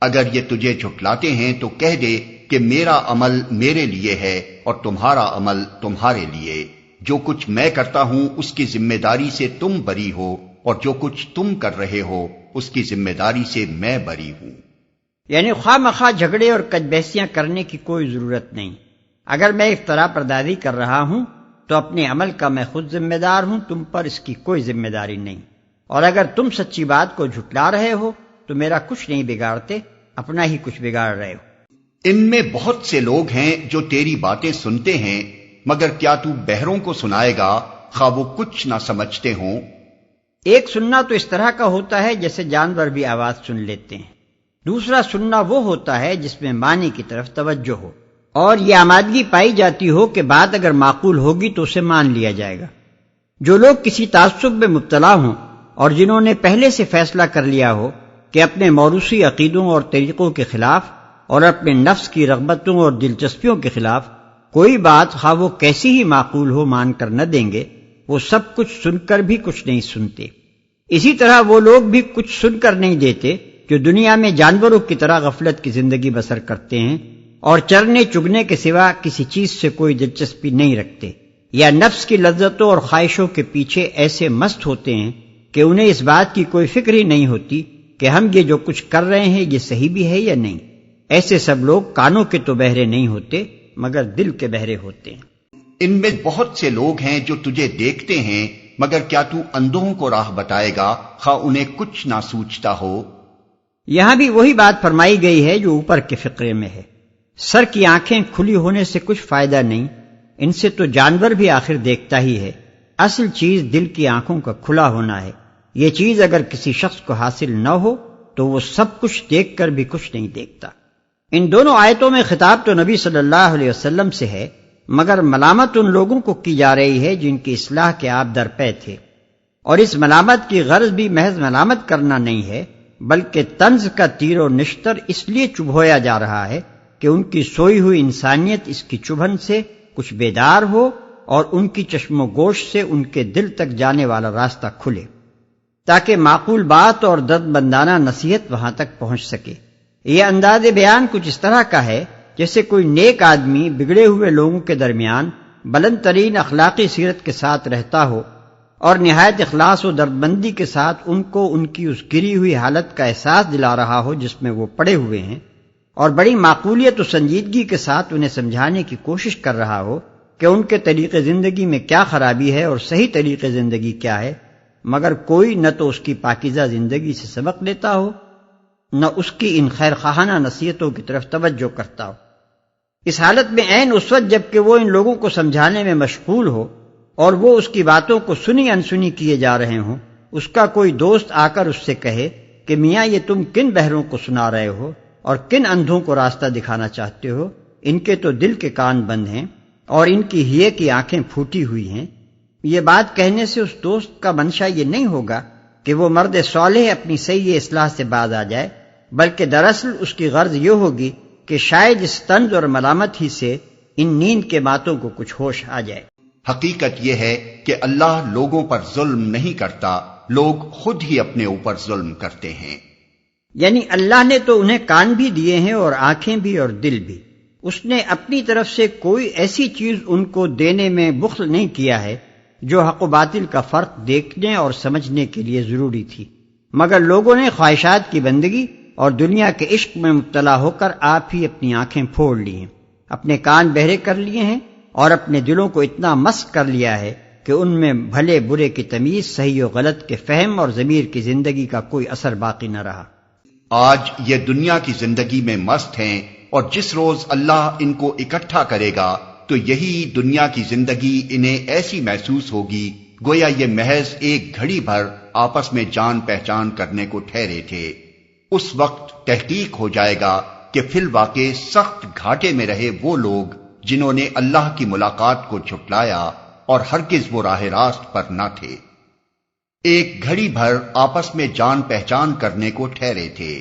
اگر یہ تجھے جھٹلاتے ہیں تو کہہ دے کہ میرا عمل میرے لیے ہے اور تمہارا عمل تمہارے لیے، جو کچھ میں کرتا ہوں اس کی ذمہ داری سے تم بری ہو، اور جو کچھ تم کر رہے ہو اس کی ذمہ داری سے میں بری ہوں۔ یعنی خواہ مخواہ جھگڑے اور کج بحثیاں کرنے کی کوئی ضرورت نہیں۔ اگر میں افتراء پردازی کر رہا ہوں تو اپنے عمل کا میں خود ذمہ دار ہوں، تم پر اس کی کوئی ذمہ داری نہیں، اور اگر تم سچی بات کو جھٹلا رہے ہو تو میرا کچھ نہیں بگاڑتے، اپنا ہی کچھ بگاڑ رہے ہو۔ ان میں بہت سے لوگ ہیں جو تیری باتیں سنتے ہیں، مگر کیا تو بہروں کو سنائے گا خواہ وہ کچھ نہ سمجھتے ہوں؟ ایک سننا تو اس طرح کا ہوتا ہے جیسے جانور بھی آواز سن لیتے ہیں، دوسرا سننا وہ ہوتا ہے جس میں معنی کی طرف توجہ ہو اور یہ آمادگی پائی جاتی ہو کہ بات اگر معقول ہوگی تو اسے مان لیا جائے گا۔ جو لوگ کسی تعصب میں مبتلا ہوں اور جنہوں نے پہلے سے فیصلہ کر لیا ہو کہ اپنے موروثی عقیدوں اور طریقوں کے خلاف اور اپنے نفس کی رغبتوں اور دلچسپیوں کے خلاف کوئی بات خواہ وہ کیسی ہی معقول ہو مان کر نہ دیں گے، وہ سب کچھ سن کر بھی کچھ نہیں سنتے۔ اسی طرح وہ لوگ بھی کچھ سن کر نہیں دیتے جو دنیا میں جانوروں کی طرح غفلت کی زندگی بسر کرتے ہیں اور چرنے چگنے کے سوا کسی چیز سے کوئی دلچسپی نہیں رکھتے، یا نفس کی لذتوں اور خواہشوں کے پیچھے ایسے مست ہوتے ہیں کہ انہیں اس بات کی کوئی فکر ہی نہیں ہوتی کہ ہم یہ جو کچھ کر رہے ہیں یہ صحیح بھی ہے یا نہیں۔ ایسے سب لوگ کانوں کے تو بہرے نہیں ہوتے مگر دل کے بہرے ہوتے ہیں۔ ان میں بہت سے لوگ ہیں جو تجھے دیکھتے ہیں، مگر کیا تو اندھوں کو راہ بتائے گا خواہ انہیں کچھ نہ سوچتا ہو؟ یہاں بھی وہی بات فرمائی گئی ہے جو اوپر کے فقرے میں ہے۔ سر کی آنکھیں کھلی ہونے سے کچھ فائدہ نہیں، ان سے تو جانور بھی آخر دیکھتا ہی ہے۔ اصل چیز دل کی آنکھوں کا کھلا ہونا ہے۔ یہ چیز اگر کسی شخص کو حاصل نہ ہو تو وہ سب کچھ دیکھ کر بھی کچھ نہیں دیکھتا۔ ان دونوں آیتوں میں خطاب تو نبی صلی اللہ علیہ وسلم سے ہے، مگر ملامت ان لوگوں کو کی جا رہی ہے جن کی اصلاح کے آپ درپے تھے، اور اس ملامت کی غرض بھی محض ملامت کرنا نہیں ہے بلکہ طنز کا تیر و نشتر اس لیے چبھویا جا رہا ہے کہ ان کی سوئی ہوئی انسانیت اس کی چبھن سے کچھ بیدار ہو اور ان کی چشم و گوش سے ان کے دل تک جانے والا راستہ کھلے، تاکہ معقول بات اور درد مندانہ نصیحت وہاں تک پہنچ سکے۔ یہ انداز بیان کچھ اس طرح کا ہے جیسے کوئی نیک آدمی بگڑے ہوئے لوگوں کے درمیان بلند ترین اخلاقی سیرت کے ساتھ رہتا ہو اور نہایت اخلاص و دردمندی کے ساتھ ان کو ان کی اس گری ہوئی حالت کا احساس دلا رہا ہو جس میں وہ پڑے ہوئے ہیں، اور بڑی معقولیت و سنجیدگی کے ساتھ انہیں سمجھانے کی کوشش کر رہا ہو کہ ان کے طریقے زندگی میں کیا خرابی ہے اور صحیح طریقے زندگی کیا ہے، مگر کوئی نہ تو اس کی پاکیزہ زندگی سے سبق لیتا ہو نہ اس کی ان خیر خواہانہ نصیحتوں کی طرف توجہ کرتا ہو۔ اس حالت میں عین اس وقت جب کہ وہ ان لوگوں کو سمجھانے میں مشغول ہو اور وہ اس کی باتوں کو سنی انسنی کیے جا رہے ہوں، اس کا کوئی دوست آ کر اس سے کہے کہ میاں یہ تم کن بہروں کو سنا رہے ہو اور کن اندھوں کو راستہ دکھانا چاہتے ہو؟ ان کے تو دل کے کان بند ہیں اور ان کی ہیے کی آنکھیں پھوٹی ہوئی ہیں۔ یہ بات کہنے سے اس دوست کا منشا یہ نہیں ہوگا کہ وہ مرد صالح اپنی صحیح اصلاح سے باز آ جائے، بلکہ دراصل اس کی غرض یہ ہوگی کہ شاید اس طنز اور ملامت ہی سے ان نیند کے باتوں کو کچھ ہوش آ جائے۔ حقیقت یہ ہے کہ اللہ لوگوں پر ظلم نہیں کرتا، لوگ خود ہی اپنے اوپر ظلم کرتے ہیں۔ یعنی اللہ نے تو انہیں کان بھی دیے ہیں اور آنکھیں بھی اور دل بھی، اس نے اپنی طرف سے کوئی ایسی چیز ان کو دینے میں بخل نہیں کیا ہے جو حق و باطل کا فرق دیکھنے اور سمجھنے کے لیے ضروری تھی، مگر لوگوں نے خواہشات کی بندگی اور دنیا کے عشق میں مبتلا ہو کر آپ ہی اپنی آنکھیں پھوڑ لی ہیں، اپنے کان بہرے کر لیے ہیں اور اپنے دلوں کو اتنا مست کر لیا ہے کہ ان میں بھلے برے کی تمیز، صحیح و غلط کے فہم اور ضمیر کی زندگی کا کوئی اثر باقی نہ رہا۔ آج یہ دنیا کی زندگی میں مست ہیں، اور جس روز اللہ ان کو اکٹھا کرے گا تو یہی دنیا کی زندگی انہیں ایسی محسوس ہوگی گویا یہ محض ایک گھڑی بھر آپس میں جان پہچان کرنے کو ٹھہرے تھے۔ اس وقت تحقیق ہو جائے گا کہ فی الواقع سخت گھاٹے میں رہے وہ لوگ جنہوں نے اللہ کی ملاقات کو جھٹلایا اور ہرگز وہ راہ راست پر نہ تھے۔ ایک گھڑی بھر آپس میں جان پہچان کرنے کو ٹھہرے تھے،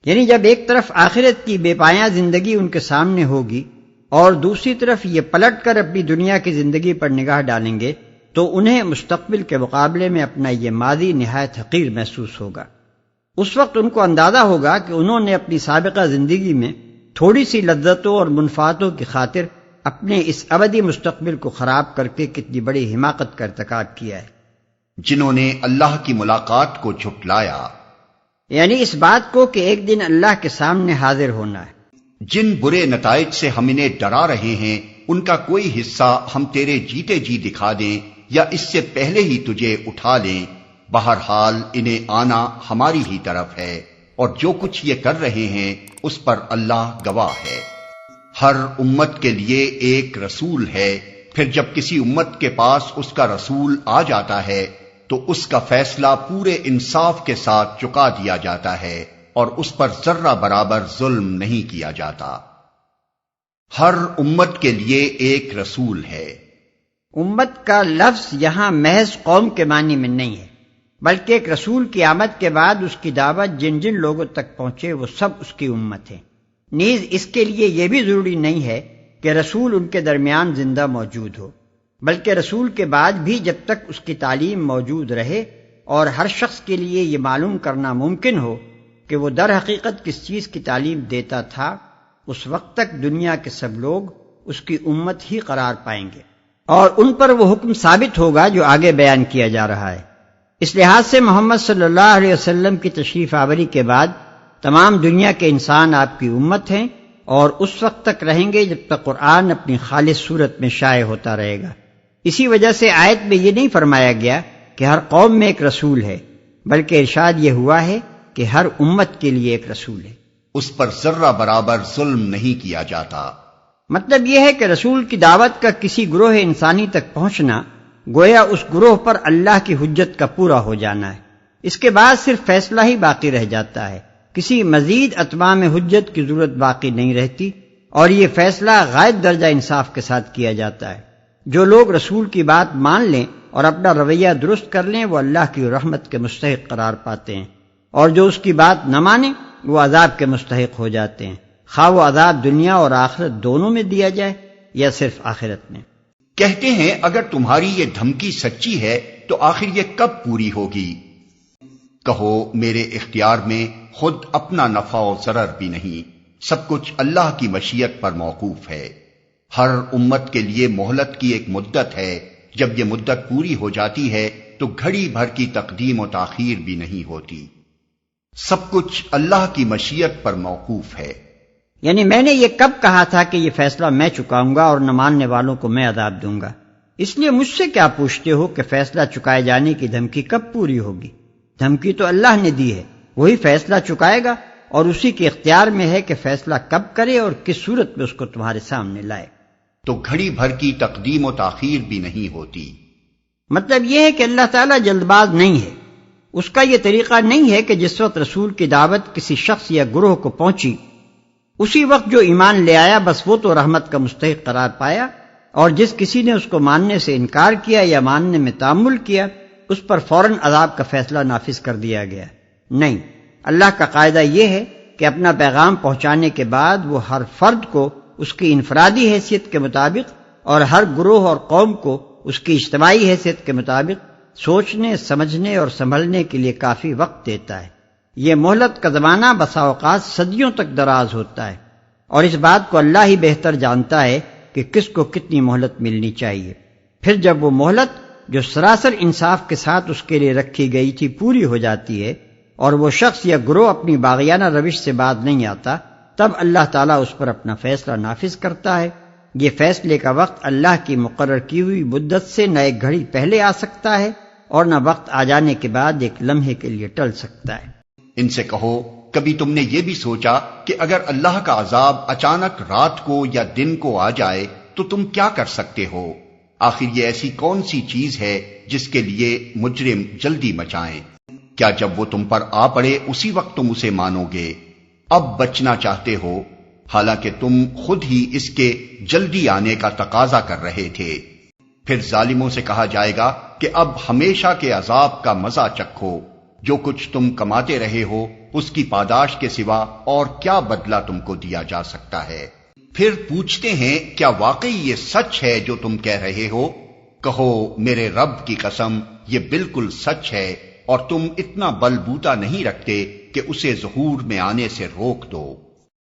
یعنی جب ایک طرف آخرت کی بے پایاں زندگی ان کے سامنے ہوگی اور دوسری طرف یہ پلٹ کر اپنی دنیا کی زندگی پر نگاہ ڈالیں گے تو انہیں مستقبل کے مقابلے میں اپنا یہ ماضی نہایت حقیر محسوس ہوگا۔ اس وقت ان کو اندازہ ہوگا کہ انہوں نے اپنی سابقہ زندگی میں تھوڑی سی لذتوں اور منفعتوں کی خاطر اپنے اس ابدی مستقبل کو خراب کر کے کتنی بڑی حماقت کا ارتکاب کیا ہے۔ جنہوں نے اللہ کی ملاقات کو جھٹلایا، یعنی اس بات کو کہ ایک دن اللہ کے سامنے حاضر ہونا ہے۔ جن برے نتائج سے ہم انہیں ڈرا رہے ہیں ان کا کوئی حصہ ہم تیرے جیتے جی دکھا دیں یا اس سے پہلے ہی تجھے اٹھا لیں، بہرحال انہیں آنا ہماری ہی طرف ہے، اور جو کچھ یہ کر رہے ہیں اس پر اللہ گواہ ہے۔ ہر امت کے لیے ایک رسول ہے، پھر جب کسی امت کے پاس اس کا رسول آ جاتا ہے تو اس کا فیصلہ پورے انصاف کے ساتھ چکا دیا جاتا ہے اور اس پر ذرہ برابر ظلم نہیں کیا جاتا۔ ہر امت کے لیے ایک رسول ہے۔ امت کا لفظ یہاں محض قوم کے معنی میں نہیں ہے، بلکہ ایک رسول کی آمد کے بعد اس کی دعوت جن جن لوگوں تک پہنچے وہ سب اس کی امت ہے۔ نیز اس کے لیے یہ بھی ضروری نہیں ہے کہ رسول ان کے درمیان زندہ موجود ہو، بلکہ رسول کے بعد بھی جب تک اس کی تعلیم موجود رہے اور ہر شخص کے لیے یہ معلوم کرنا ممکن ہو کہ وہ در حقیقت کس چیز کی تعلیم دیتا تھا، اس وقت تک دنیا کے سب لوگ اس کی امت ہی قرار پائیں گے، اور ان پر وہ حکم ثابت ہوگا جو آگے بیان کیا جا رہا ہے۔ اس لحاظ سے محمد صلی اللہ علیہ وسلم کی تشریف آوری کے بعد تمام دنیا کے انسان آپ کی امت ہیں، اور اس وقت تک رہیں گے جب تک قرآن اپنی خالص صورت میں شائع ہوتا رہے گا۔ اسی وجہ سے آیت میں یہ نہیں فرمایا گیا کہ ہر قوم میں ایک رسول ہے، بلکہ ارشاد یہ ہوا ہے کہ ہر امت کے لیے ایک رسول ہے۔ اس پر ذرہ برابر ظلم نہیں کیا جاتا۔ مطلب یہ ہے کہ رسول کی دعوت کا کسی گروہ انسانی تک پہنچنا گویا اس گروہ پر اللہ کی حجت کا پورا ہو جانا ہے۔ اس کے بعد صرف فیصلہ ہی باقی رہ جاتا ہے، کسی مزید اتمام حجت کی ضرورت باقی نہیں رہتی، اور یہ فیصلہ غائب درجہ انصاف کے ساتھ کیا جاتا ہے۔ جو لوگ رسول کی بات مان لیں اور اپنا رویہ درست کر لیں وہ اللہ کی رحمت کے مستحق قرار پاتے ہیں، اور جو اس کی بات نہ مانیں وہ عذاب کے مستحق ہو جاتے ہیں، خواہ وہ عذاب دنیا اور آخرت دونوں میں دیا جائے یا صرف آخرت میں۔ کہتے ہیں اگر تمہاری یہ دھمکی سچی ہے تو آخر یہ کب پوری ہوگی؟ کہو میرے اختیار میں خود اپنا نفع و ضرر بھی نہیں، سب کچھ اللہ کی مشیت پر موقوف ہے۔ ہر امت کے لیے مہلت کی ایک مدت ہے، جب یہ مدت پوری ہو جاتی ہے تو گھڑی بھر کی تقدیم و تاخیر بھی نہیں ہوتی۔ سب کچھ اللہ کی مشیت پر موقوف ہے۔ یعنی میں نے یہ کب کہا تھا کہ یہ فیصلہ میں چکاؤں گا اور نہ ماننے والوں کو میں عذاب دوں گا؟ اس لیے مجھ سے کیا پوچھتے ہو کہ فیصلہ چکائے جانے کی دھمکی کب پوری ہوگی؟ دھمکی تو اللہ نے دی ہے، وہی فیصلہ چکائے گا، اور اسی کے اختیار میں ہے کہ فیصلہ کب کرے اور کس صورت میں اس کو تمہارے سامنے لائے۔ تو گھڑی بھر کی تقدیم و تاخیر بھی نہیں ہوتی۔ مطلب یہ ہے کہ اللہ تعالیٰ جلد باز نہیں ہے۔ اس کا یہ طریقہ نہیں ہے کہ جس وقت رسول کی دعوت کسی شخص یا گروہ کو پہنچی اسی وقت جو ایمان لے آیا بس وہ تو رحمت کا مستحق قرار پایا، اور جس کسی نے اس کو ماننے سے انکار کیا یا ماننے میں تامل کیا اس پر فوراً عذاب کا فیصلہ نافذ کر دیا گیا۔ نہیں، اللہ کا قاعدہ یہ ہے کہ اپنا پیغام پہنچانے کے بعد وہ ہر فرد کو اس کی انفرادی حیثیت کے مطابق اور ہر گروہ اور قوم کو اس کی اجتماعی حیثیت کے مطابق سوچنے، سمجھنے اور سنبھلنے کے لیے کافی وقت دیتا ہے۔ یہ مہلت کا زمانہ بسا اوقات صدیوں تک دراز ہوتا ہے، اور اس بات کو اللہ ہی بہتر جانتا ہے کہ کس کو کتنی مہلت ملنی چاہیے۔ پھر جب وہ مہلت جو سراسر انصاف کے ساتھ اس کے لیے رکھی گئی تھی پوری ہو جاتی ہے اور وہ شخص یا گروہ اپنی باغیانہ روش سے باز نہیں آتا، تب اللہ تعالیٰ اس پر اپنا فیصلہ نافذ کرتا ہے۔ یہ فیصلے کا وقت اللہ کی مقرر کی ہوئی مدت سے نہ ایک گھڑی پہلے آ سکتا ہے اور نہ وقت آ جانے کے بعد ایک لمحے کے لیے ٹل سکتا ہے۔ ان سے کہو کبھی تم نے یہ بھی سوچا کہ اگر اللہ کا عذاب اچانک رات کو یا دن کو آ جائے تو تم کیا کر سکتے ہو؟ آخر یہ ایسی کون سی چیز ہے جس کے لیے مجرم جلدی مچائیں؟ کیا جب وہ تم پر آ پڑے اسی وقت تم اسے مانو گے؟ اب بچنا چاہتے ہو، حالانکہ تم خود ہی اس کے جلدی آنے کا تقاضا کر رہے تھے۔ پھر ظالموں سے کہا جائے گا کہ اب ہمیشہ کے عذاب کا مزہ چکھو، جو کچھ تم کماتے رہے ہو اس کی پاداش کے سوا اور کیا بدلہ تم کو دیا جا سکتا ہے؟ پھر پوچھتے ہیں کیا واقعی یہ سچ ہے جو تم کہہ رہے ہو؟ کہو میرے رب کی قسم یہ بالکل سچ ہے، اور تم اتنا بل بوتا نہیں رکھتے کہ اسے ظہور میں آنے سے روک دو۔